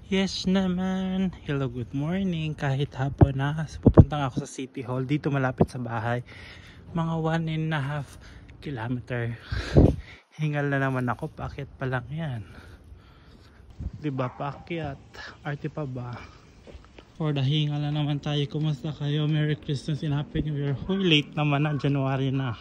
Yes naman. Hello, good morning. Kahit hapon na, pupunta nga ako sa City Hall. Dito malapit sa bahay. Mga 1.5 kilometer. Hingal na naman ako. Paakyat pa lang yan. Diba paakyat? Arte pa ba? Or hingal na naman tayo. Kumusta kayo? Merry Christmas and Happy New Year. Huy, late naman na. January na.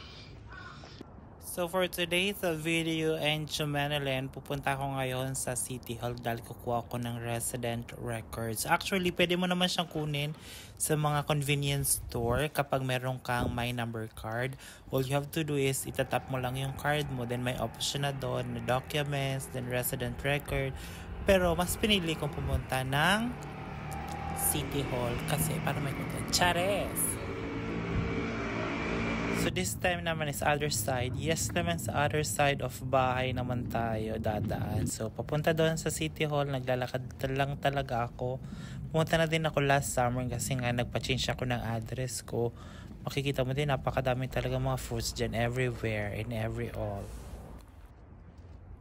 So for today's video and Manilyn, pupunta ako ngayon sa City Hall dahil kukuha ko ng resident records. Actually, pwede mo naman siyang kunin sa mga convenience store kapag meron kang My Number card. All you have to do is itatap mo lang yung card mo, then may option na doon na documents, then resident record. Pero mas pinili kong pumunta ng City Hall kasi para may content. Chares! So this time naman is other side. Yes naman, sa other side of bahay naman tayo dadaan. So papunta doon sa City Hall, naglalakad lang talaga ako. Pumunta na din ako last summer kasi nga nagpa-change ako ng address ko. Makikita mo din, napakadami talaga mga fruits dyan everywhere, in every all.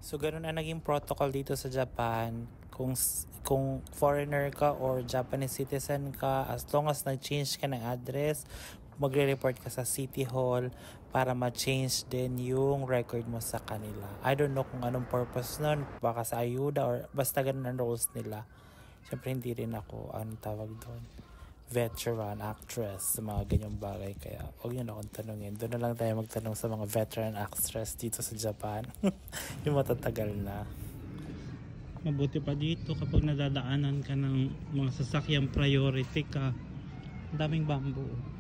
So ganun ang naging protocol dito sa Japan. Kung foreigner ka or Japanese citizen ka, as long as nag-change ka ng address, magre-report ka sa City Hall para ma-change din yung record mo sa kanila. I don't know kung anong purpose nun, baka sa ayuda or basta ganun ang rules nila. Siyempre hindi rin ako, anong tawag doon, veteran actress sa mga ganyang bagay, kaya huwag nyo na akong tanungin. Doon na lang tayo magtanong sa mga veteran actress dito sa Japan. Yung matatagal na. Mabuti pa dito kapag nadadaanan ka ng mga sasakyang priority ka. Ang daming bamboo.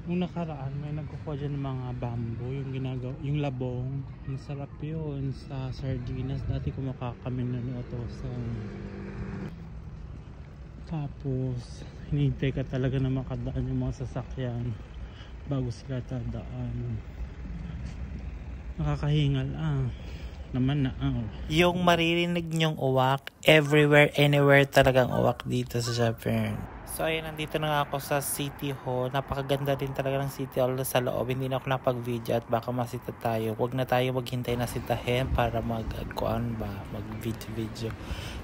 Yung nakaraan, may nagkukuha dyan ng mga bamboo, yung labong. Masarap yun sa sardinas. Dati kumakain kami na sa. Tapos, hinihintay ka talaga na makadaan yung mga sasakyan bago sila tadaan. Nakakahingal naman na Yung maririnig nyong uwak, everywhere, anywhere talagang uwak dito sa Japan. So ayun, nandito na nga ako sa City Hall. Napakaganda din talaga ng City Hall sa loob. Hindi na ako napag-video at baka masita tayo. Huwag na tayo maghintay na sitahin para mag-video.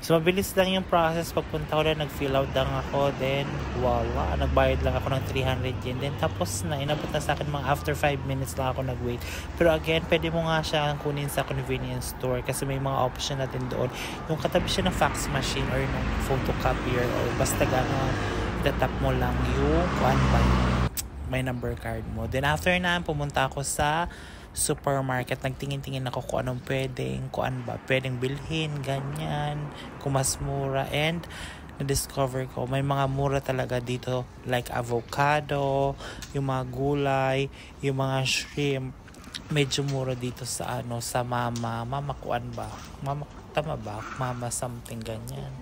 So mabilis lang yung process. Pagpunta ko na, nag-fill out lang ako. Then wala, nagbayad lang ako ng 300 yen. Then tapos na, inabot na sa akin mga after 5 minutes lang ako nag-wait. Pero again, pwede mo nga siya kunin sa convenience store kasi may mga option natin doon. Yung katabi siya ng fax machine or ng photocopier or basta gano'n. Itatap mo lang yung My Number card mo. Then after na, pumunta ako sa supermarket. Nagtingin-tingin ako kung anong pwedeng bilhin, ganyan, kung mas mura. And na-discover ko, may mga mura talaga dito like avocado, yung mga gulay, yung mga shrimp. Medyo mura dito sa Mama something ganyan.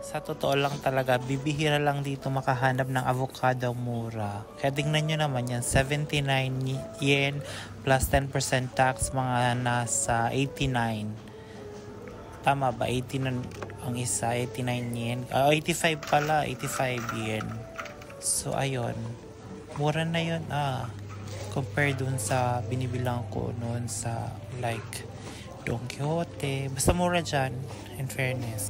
Sa totoo lang talaga, bibihira lang dito makahanap ng avocado mura. Kaya tingnan nyo naman yan, 79 yen plus 10% tax, mga nasa 89. Tama ba? 89 ang isa, 89 yen. 85 pala, 85 yen. So ayun, mura na yun compare dun sa binibilang ko noon sa like Don Quixote. Basta mura dyan, in fairness.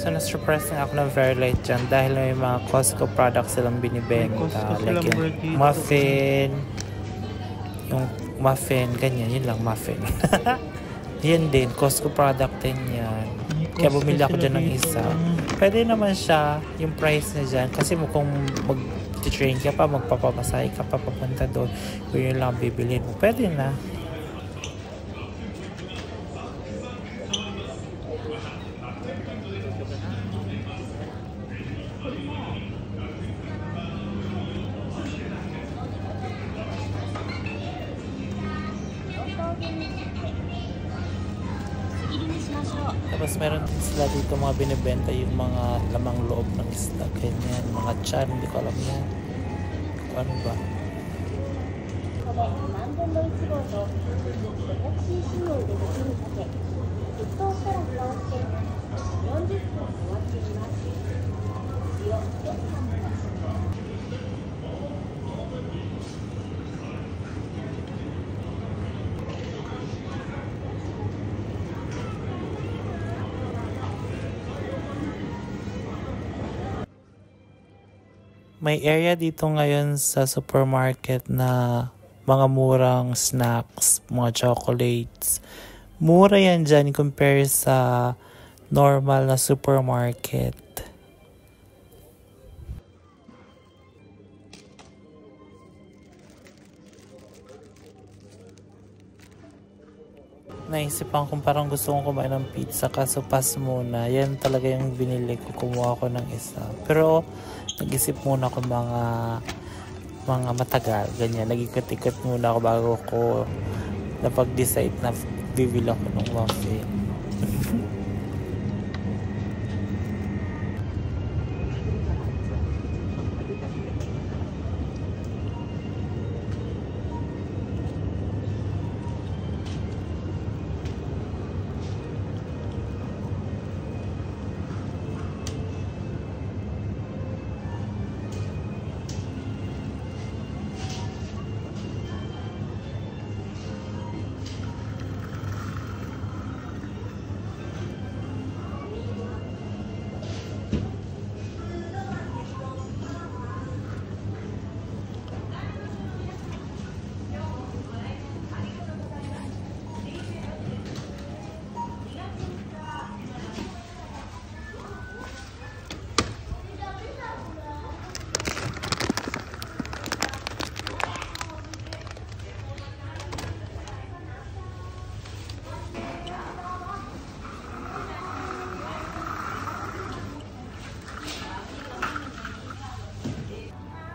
So na-surprise nga ako na very late dyan dahil may mga Costco products silang binibenta. Like yung muffin, ganyan, yun lang, muffin. Yan din, Costco product din yan. Kaya bumili ako dyan ng isa. Pwede naman siya, yung price na dyan. Kasi kung mag-train ka pa, magpapamasahe ka pa papunta doon, kung yun lang bibilhin mo, pwede na. Tapos meron din sila dito mga binibenta yung mga lamang loob ng isda. Ganyan, mga chan, hindi ko alam yan. Kung ano ba. ここで万分の1号と 500cc を入れて火にかけ沸騰したら蓋をして40分終わっています。塩よく混ぜます。May area dito ngayon sa supermarket na mga murang snacks, mga chocolates. Mura yan dyan compare sa normal na supermarket. Naisipan kong parang gusto kong kumain ng pizza kaso pass muna. Yan talaga yung binili ko. Kumuha ko ng isa. Pero nag-isip muna ako mga matagal. Ganyan. Nag-ikot-ikot muna ako bago ko napag-decide na bibili ako ng muffin.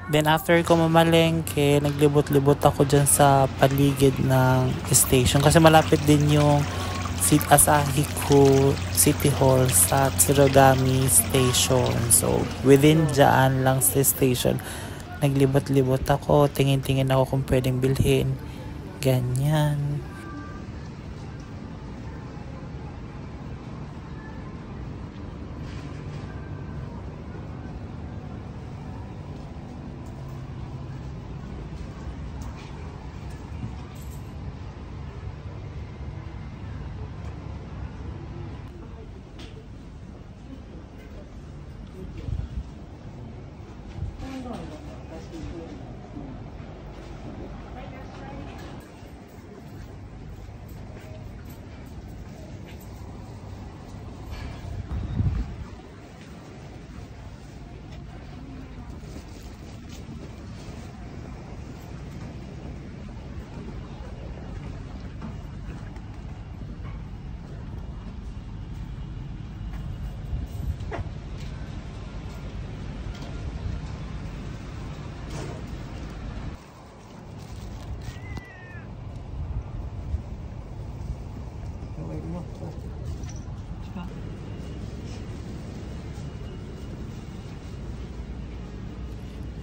Then after ko mamalengke, naglibot-libot ako dyan sa paligid ng station kasi malapit din yung Asahiko City Hall sa Tsurugami Station. So within dyan lang sa station, naglibot-libot ako, tingin-tingin ako kung pwedeng bilhin. Ganyan.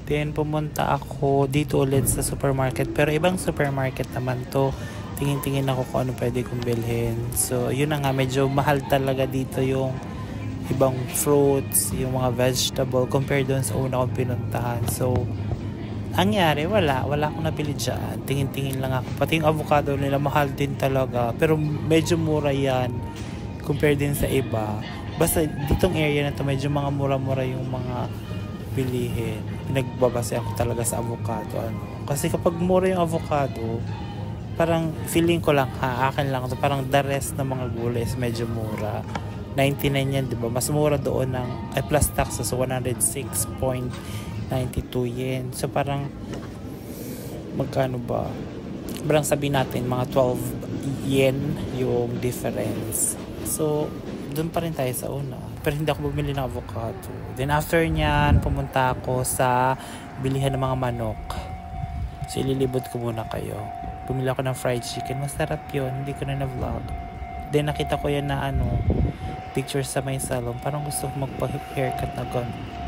Then pumunta ako dito ulit sa supermarket, pero ibang supermarket naman to. Tingin-tingin ako kung ano pwede kong bilhin. So yun na nga, medyo mahal talaga dito yung ibang fruits, yung mga vegetable compare doon sa una kong pinuntahan. So nangyari, wala akong nabili dyan. Tingin-tingin lang ako. Pati yung avocado nila mahal din talaga, pero medyo mura yan compare din sa iba. Basta ditong area na to medyo mga mura-mura yung mga bilihin. Pinagbabase ako talaga sa avocado. Kasi kapag mura yung avocado, parang feeling ko lang, akin lang to, parang the rest ng mga gulay is medyo mura. 99 yan, diba? Mas mura doon ng plus tax, so 106.92 yen. So parang magkano ba? Parang sabihin natin mga 12 yen yung difference. So doon pa rin tayo sa una. Pero hindi ako bumili ng avocado. Then after nyan, pumunta ako sa bilihan ng mga manok. So ililibot ko muna kayo. Bumili ako ng fried chicken. Masarap yun. Hindi ko na na-vlog. Then nakita ko yan na picture sa may salon. Parang gusto ko magpa-haircut na gano'n.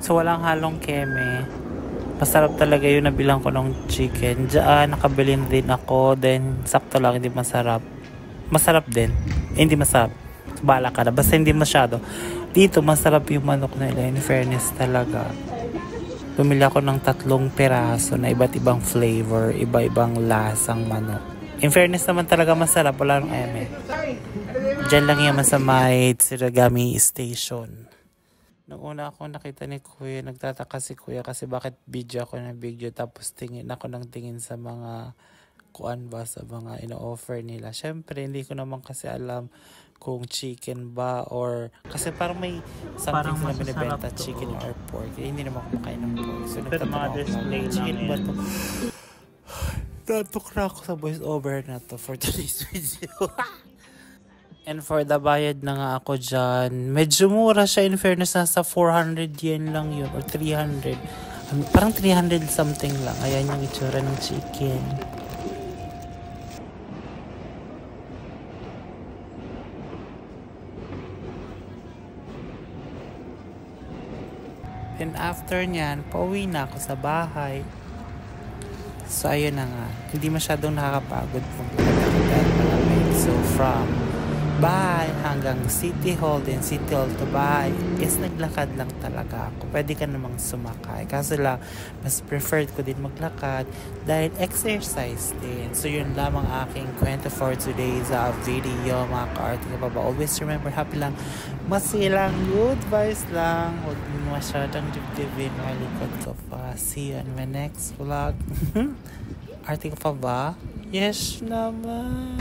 So walang halong keme. Masarap talaga yung nabilang ko ng chicken. Diyan nakabilin din ako. Then sakto lang, hindi masarap. Masarap din. Hindi masarap. Bala ka na. Basta hindi masyado. Dito masarap yung manok nila. In fairness talaga. Bumili ako ng 3 peraso na iba't ibang flavor. Iba-ibang lasang manok. In fairness naman talaga masarap. Wala nang eme. Diyan lang yaman sa may Siragami Station. Nung una akong nakita ni Kuya, nagtataka si Kuya kasi bakit video ako na video tapos tingin ako ng tingin sa mga kuan ba, sa mga ino-offer nila. Syempre, hindi ko naman kasi alam kung chicken ba or kasi parang may something na binibenta, chicken or pork. Hindi naman ako makain ng pork. So, nagtataka ako na chicken ba ito? Natok na ako sa voice over na to for today's video. And for the bayad na nga ako dyan, medyo mura siya, in fairness, nasa 400 yen lang yun, or 300. Parang 300 something lang. Ayan yung itsura ng chicken. And after nyan, pauwi na ako sa bahay. So ayun na nga, hindi masyadong nakakapagod kung malamig. So from bahay hanggang City Hall, then City Hall to bahay is naglakad lang talaga ako. Pwede ka namang sumakay, kaso lang mas preferred ko din maglakad dahil exercise din. So yun lamang aking kwento for today's video, mga ka-arte ka pa ba. Always remember, happy lang, masilang, good vibes lang, huwag mo masyadong dibdibin, malikot ka pa. See you in my next vlog. Arte ka pa ba? Yes naman.